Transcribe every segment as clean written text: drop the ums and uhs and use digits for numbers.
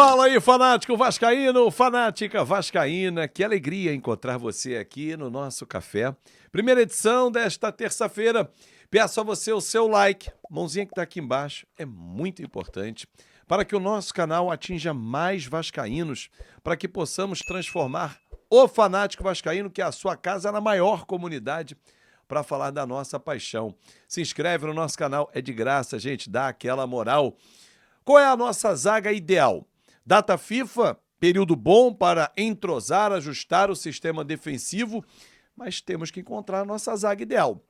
Fala aí, fanático vascaíno, fanática vascaína, que alegria encontrar você aqui no nosso café. Primeira edição desta terça-feira. Peço a você o seu like, mãozinha que está aqui embaixo, é muito importante, para que o nosso canal atinja mais vascaínos, para que possamos transformar o fanático vascaíno, que é a sua casa, na maior comunidade, para falar da nossa paixão. Se inscreve no nosso canal, é de graça, gente, dá aquela moral. Qual é a nossa zaga ideal? Data FIFA, período bom para entrosar, ajustar o sistema defensivo, mas temos que encontrar a nossa zaga ideal.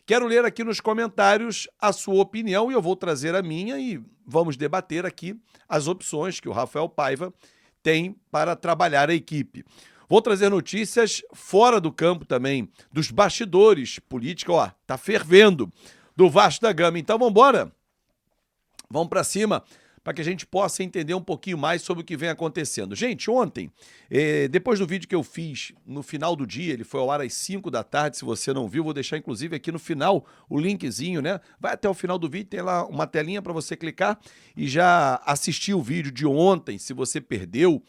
Quero ler aqui nos comentários a sua opinião e eu vou trazer a minha e vamos debater aqui as opções que o Rafael Paiva tem para trabalhar a equipe. Vou trazer notícias fora do campo também, dos bastidores, política, ó, tá fervendo, do Vasco da Gama. Então vamos embora? Vamos para cima, para que a gente possa entender um pouquinho mais sobre o que vem acontecendo. Gente, ontem, depois do vídeo que eu fiz no final do dia, ele foi ao ar às 5 da tarde, se você não viu, vou deixar inclusive aqui no final o linkzinho, né? Vai até o final do vídeo, tem lá uma telinha para você clicar e já assistir o vídeo de ontem, se você perdeu,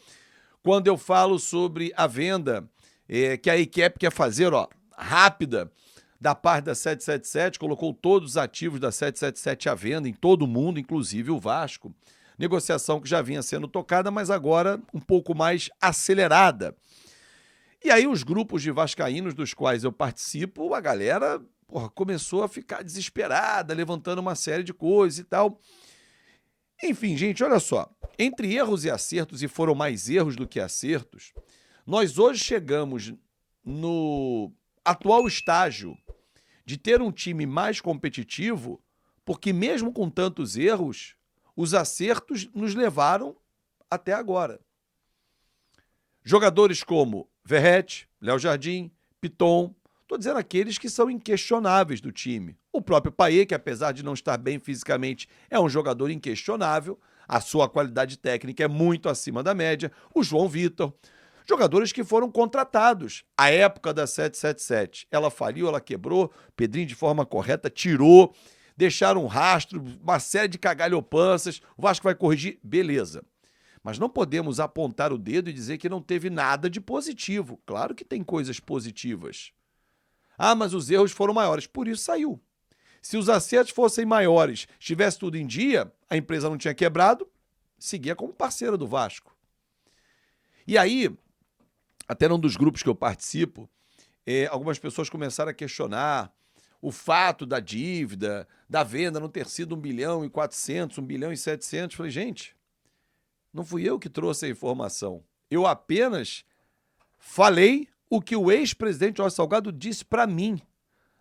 quando eu falo sobre a venda que a equipe quer fazer, ó, rápida, da parte da 777, colocou todos os ativos da 777 à venda em todo o mundo, inclusive o Vasco. Negociação que já vinha sendo tocada, mas agora um pouco mais acelerada. E aí os grupos de vascaínos dos quais eu participo, a galera começou a ficar desesperada, levantando uma série de coisas e tal. Enfim, gente, olha só. Entre erros e acertos, e foram mais erros do que acertos, nós hoje chegamos no atual estágio de ter um time mais competitivo, porque mesmo com tantos erros, os acertos nos levaram até agora. Jogadores como Verratti, Léo Jardim, Piton, estou dizendo aqueles que são inquestionáveis do time. O próprio Payet, que apesar de não estar bem fisicamente, é um jogador inquestionável, a sua qualidade técnica é muito acima da média. O João Vitor, jogadores que foram contratados. A época da 777, ela faliu, ela quebrou, Pedrinho de forma correta tirou, deixaram um rastro, uma série de cagalhopanças, o Vasco vai corrigir, beleza. Mas não podemos apontar o dedo e dizer que não teve nada de positivo. Claro que tem coisas positivas. Ah, mas os erros foram maiores, por isso saiu. Se os acertos fossem maiores, estivesse tudo em dia, a empresa não tinha quebrado, seguia como parceira do Vasco. E aí, até num dos grupos que eu participo, algumas pessoas começaram a questionar o fato da dívida, da venda não ter sido 1 bilhão e 400, 1 bilhão e 700. Falei, gente, não fui eu que trouxe a informação. Eu apenas falei o que o ex-presidente Jorge Salgado disse para mim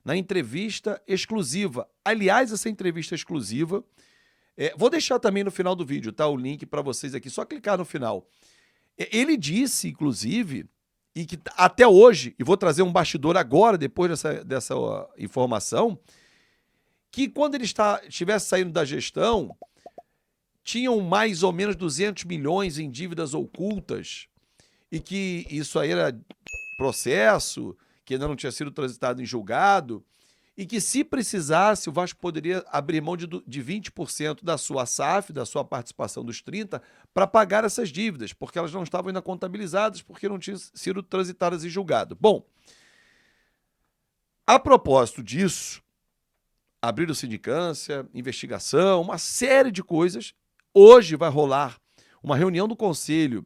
na entrevista exclusiva. Aliás, essa entrevista exclusiva, vou deixar também no final do vídeo, tá? O link para vocês aqui, só clicar no final. Ele disse, inclusive, e que até hoje, e vou trazer um bastidor agora, depois dessa informação, que quando ele estivesse saindo da gestão, tinham mais ou menos 200 milhões em dívidas ocultas, e que isso aí era processo, que ainda não tinha sido transitado em julgado, e que se precisasse, o Vasco poderia abrir mão de 20% da sua SAF, da sua participação dos 30%, para pagar essas dívidas, porque elas não estavam ainda contabilizadas, porque não tinham sido transitadas em julgado. Bom, a propósito disso, abriram sindicância, investigação, uma série de coisas. Hoje vai rolar uma reunião do Conselho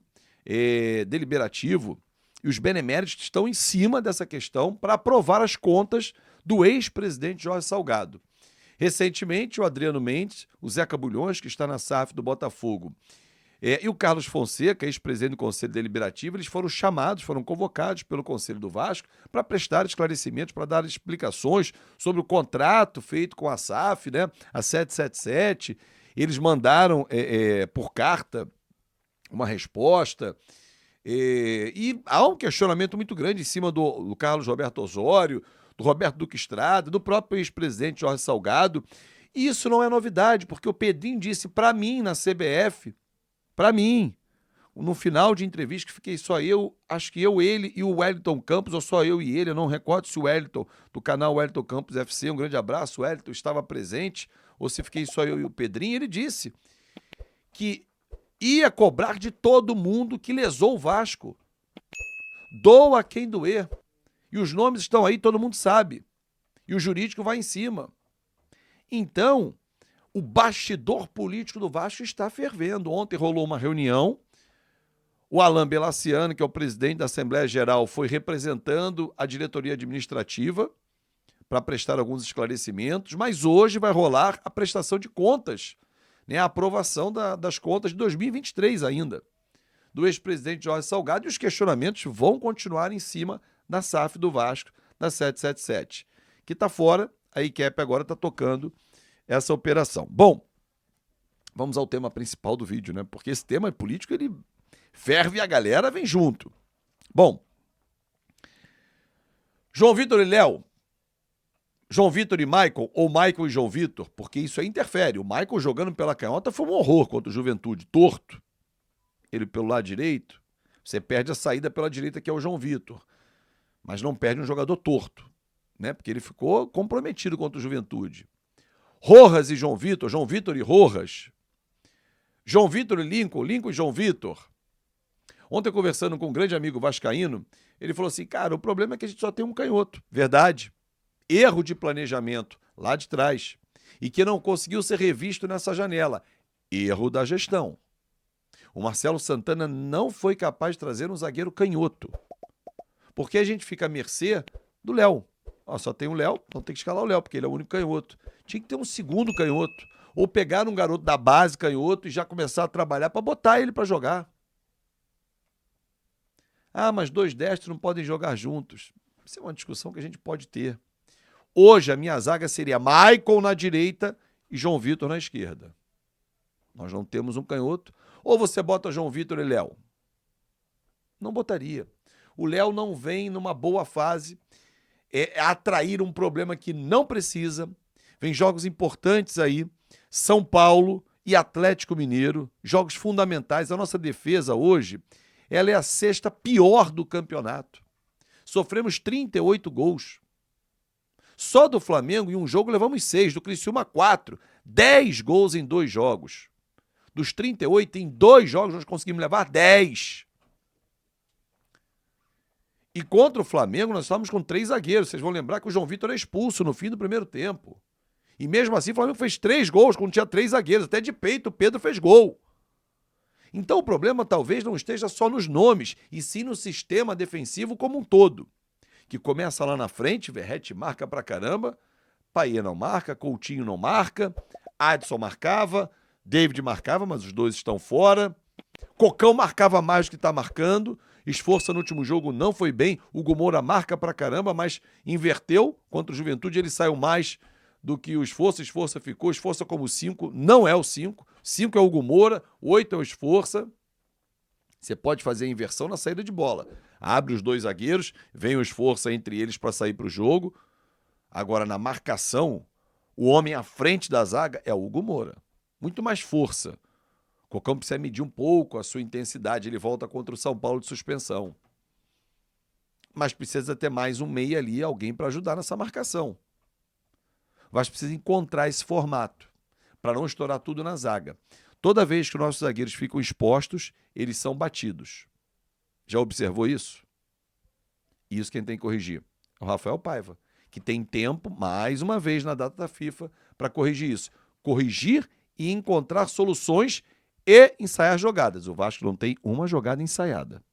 Deliberativo e os beneméritos estão em cima dessa questão para aprovar as contas do ex-presidente Jorge Salgado. Recentemente, o Adriano Mendes, o Zeca Bulhões, que está na SAF do Botafogo, e o Carlos Fonseca, ex-presidente do Conselho Deliberativo, eles foram chamados, foram convocados pelo Conselho do Vasco para prestar esclarecimentos, para dar explicações sobre o contrato feito com a SAF, né, a 777. Eles mandaram por carta uma resposta. E há um questionamento muito grande em cima do Carlos Roberto Osório, do Roberto Duque Estrada, do próprio ex-presidente Jorge Salgado. E isso não é novidade, porque o Pedrinho disse para mim na CBF, para mim, no final de entrevista, que fiquei só eu, acho que eu, ele e o Wellington Campos, ou só eu e ele, eu não recordo se o Wellington, do canal Wellington Campos FC, um grande abraço, o Wellington estava presente, ou se fiquei só eu e o Pedrinho. Ele disse que ia cobrar de todo mundo que lesou o Vasco. Doa quem doer. E os nomes estão aí, todo mundo sabe. E o jurídico vai em cima. Então, o bastidor político do Vasco está fervendo. Ontem rolou uma reunião. O Alain Belaciano, que é o presidente da Assembleia Geral, foi representando a diretoria administrativa para prestar alguns esclarecimentos, mas hoje vai rolar a prestação de contas, né, a aprovação das contas de 2023 ainda, do ex-presidente Jorge Salgado, e os questionamentos vão continuar em cima da SAF do Vasco, da 777, que está fora, a IQEP agora está tocando essa operação. Bom, vamos ao tema principal do vídeo, né? Porque esse tema político, ele ferve e a galera vem junto. Bom, João Vitor e Léo, João Vitor e Michael, ou Michael e João Vitor, porque isso aí interfere. O Michael jogando pela canhota foi um horror contra o Juventude, torto. Ele pelo lado direito, você perde a saída pela direita, que é o João Vitor, mas não perde um jogador torto, né? Porque ele ficou comprometido contra o Juventude. Rojas e João Vitor e Rojas, João Vitor e Lincoln, Lincoln e João Vitor. Ontem, conversando com um grande amigo vascaíno, ele falou assim, cara, o problema é que a gente só tem um canhoto. Verdade. Erro de planejamento lá de trás e que não conseguiu ser revisto nessa janela. Erro da gestão. O Marcelo Santana não foi capaz de trazer um zagueiro canhoto, porque a gente fica à mercê do Léo. Só tem o Léo, então tem que escalar o Léo, porque ele é o único canhoto. Tinha que ter um segundo canhoto, ou pegar um garoto da base canhoto e já começar a trabalhar para botar ele para jogar. Mas dois destros não podem jogar juntos. Isso é uma discussão que a gente pode ter. Hoje a minha zaga seria Michael na direita e João Vitor na esquerda. Nós não temos um canhoto. Ou você bota João Vitor e Léo? Não botaria. O Léo não vem numa boa fase. É atrair um problema que não precisa. Vem jogos importantes aí. São Paulo e Atlético Mineiro. Jogos fundamentais. A nossa defesa hoje, ela é a sexta pior do campeonato. Sofremos 38 gols. Só do Flamengo, em um jogo, levamos 6. Do Criciúma, 4. 10 gols em 2 jogos. Dos 38, em 2 jogos, nós conseguimos levar 10. E contra o Flamengo, nós estávamos com 3 zagueiros. Vocês vão lembrar que o João Vitor é expulso no fim do primeiro tempo. E mesmo assim, o Flamengo fez 3 gols quando tinha 3 zagueiros. Até de peito, o Pedro fez gol. Então, o problema talvez não esteja só nos nomes, e sim no sistema defensivo como um todo. Que começa lá na frente, Verratti marca pra caramba, Payet não marca, Coutinho não marca, Adson marcava, David marcava, mas os dois estão fora, Cocão marcava mais do que está marcando, Esforça no último jogo não foi bem, Hugo Moura marca pra caramba, mas inverteu, contra o Juventude ele saiu mais do que o Esforça ficou, Esforça como 5, não é o 5, 5 é o Hugo Moura, 8 é o Esforça. Você pode fazer a inversão na saída de bola. Abre os 2 zagueiros, vem o Esforça entre eles para sair para o jogo. Agora, na marcação, o homem à frente da zaga é o Hugo Moura. Muito mais força. O Cocão precisa medir um pouco a sua intensidade. Ele volta contra o São Paulo de suspensão. Mas precisa ter mais um meia ali, alguém para ajudar nessa marcação. O Vasco precisa encontrar esse formato para não estourar tudo na zaga. Toda vez que os nossos zagueiros ficam expostos, eles são batidos. Já observou isso? Isso quem tem que corrigir é o Rafael Paiva, que tem tempo, mais uma vez na data da FIFA, para corrigir isso. Corrigir e encontrar soluções e ensaiar jogadas. O Vasco não tem uma jogada ensaiada.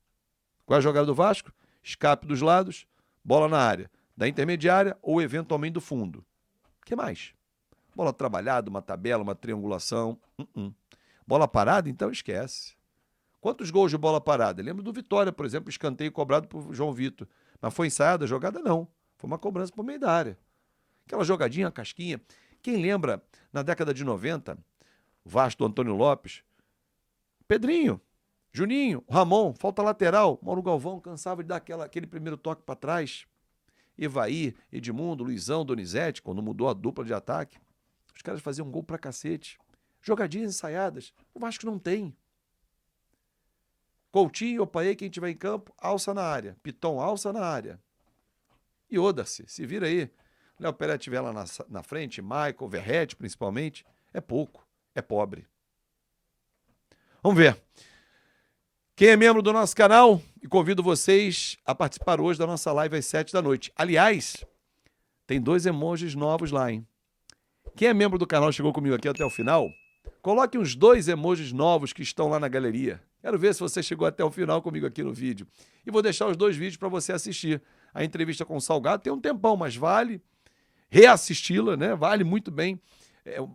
Qual é a jogada do Vasco? Escape dos lados, bola na área, da intermediária ou eventualmente do fundo. O que mais? Bola trabalhada, uma tabela, uma triangulação. Bola parada, então esquece. Quantos gols de bola parada? Eu lembro do Vitória, por exemplo, escanteio cobrado por João Vitor. Mas foi ensaiada a jogada? Não. Foi uma cobrança por meio da área. Aquela jogadinha, casquinha. Quem lembra, na década de 90, o Vasco do Antônio Lopes, Pedrinho, Juninho, Ramon, falta lateral, Mauro Galvão cansava de dar aquele primeiro toque para trás. Evaí, Edmundo, Luizão, Donizete, quando mudou a dupla de ataque. Os caras faziam gol pra cacete. Jogadinhas ensaiadas. O Vasco não tem. Coutinho, Opaê, quem tiver em campo, alça na área. Piton, alça na área. E Oda-se, se vira aí. Léo Pelé estiver lá na frente, Michael, Verratti principalmente, é pouco, é pobre. Vamos ver. Quem é membro do nosso canal, e convido vocês a participar hoje da nossa live às 7 da noite. Aliás, tem 2 emojis novos lá, hein? Quem é membro do canal e chegou comigo aqui até o final, coloque uns 2 emojis novos que estão lá na galeria. Quero ver se você chegou até o final comigo aqui no vídeo. E vou deixar os 2 vídeos para você assistir. A entrevista com o Salgado tem um tempão, mas vale reassisti-la, né? Vale muito bem,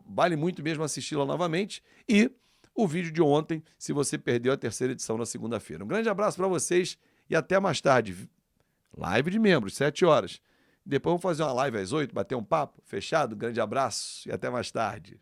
vale muito mesmo assisti-la novamente. E o vídeo de ontem, se você perdeu a terceira edição na segunda-feira. Um grande abraço para vocês e até mais tarde. Live de membros, 7 horas. Depois vamos fazer uma live às 8, bater um papo. Fechado? Grande abraço e até mais tarde.